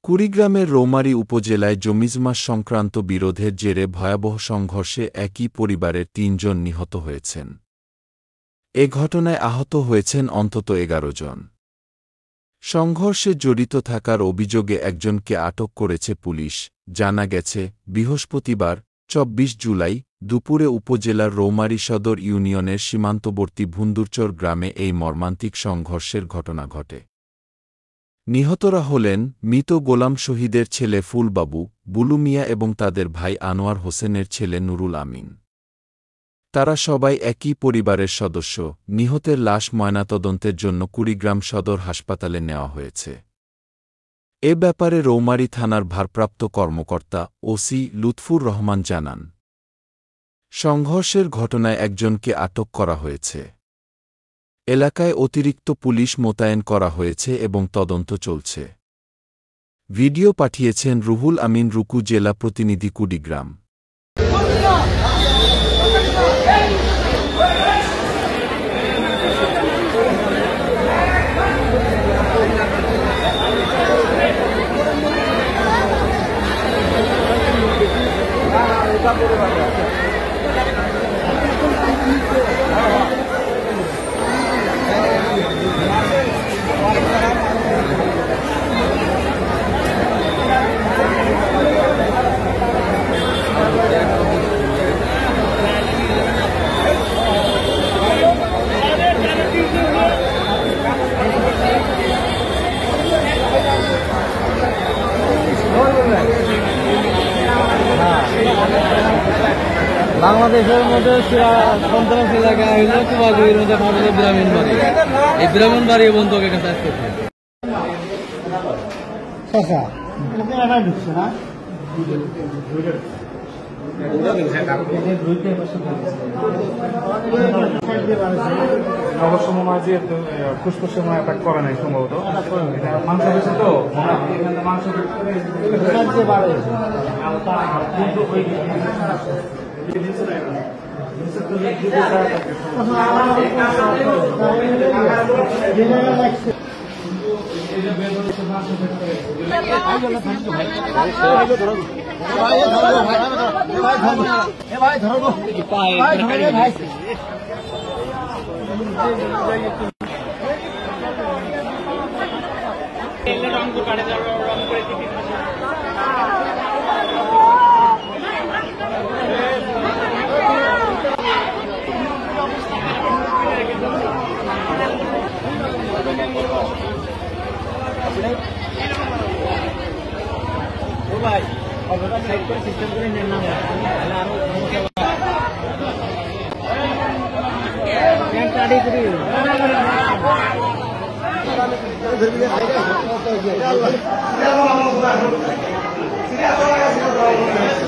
কুড়িগ্রামের রৌমারী উপজেলায় জমিজমা সংক্রান্ত বিরোধের জেরে ভয়াবহ সংঘর্ষে একই পরিবারের ৩ জন নিহত হয়েছেন। এ ঘটনায় আহত হয়েছেন অন্তত ১১ জন। সংঘর্ষে জড়িত থাকার অভিযোগে একজনকে আটক করেছে পুলিশ। জানা গেছে, বৃহস্পতিবার ২৪ জুলাই দুপুরে উপজেলার রৌমারী সদর ইউনিয়নের সীমান্তবর্তী ভুন্দুরচর গ্রামে এই মর্মান্তিক সংঘর্ষের ঘটনা ঘটে। নিহতরা হলেন মৃত গোলাম শহীদের ছেলে ফুলবাবু, বুলু মিয়া এবং তাদের ভাই আনোয়ার হোসেনের ছেলে নুরুল আমিন। তারা সবাই একই পরিবারের সদস্য। নিহতের লাশ ময়নাতদন্তের জন্য কুড়িগ্রাম সদর হাসপাতালে নেওয়া হয়েছে। এ ব্যাপারে রৌমারী থানার ভারপ্রাপ্ত কর্মকর্তা ওসি লুৎফুর রহমান জানান, সংঘর্ষের ঘটনায় একজনকে আটক করা হয়েছে। এলাকায় অতিরিক্ত পুলিশ মোতায়েন করা হয়েছে এবং তদন্ত চলছে। ভিডিও পাঠিয়েছেন রুহুল আমিন রুকু, জেলা প্রতিনিধি, কুড়িগ্রাম। বাংলাদেশের মধ্যে সন্ত্রাস এলাকা হইল কুমারগুড়ির মধ্যে পাবল ব্রাহ্মণবাড়ি। এই ব্রাহ্মণবাড়ি বন্ধুকে কাছে আসতে অবশ্য মনে হয় যে ফুসফুসের মনে অ্যাটাক করে নাই সম্ভবত। মাংস বেশি তো মাংস সিরিয়াস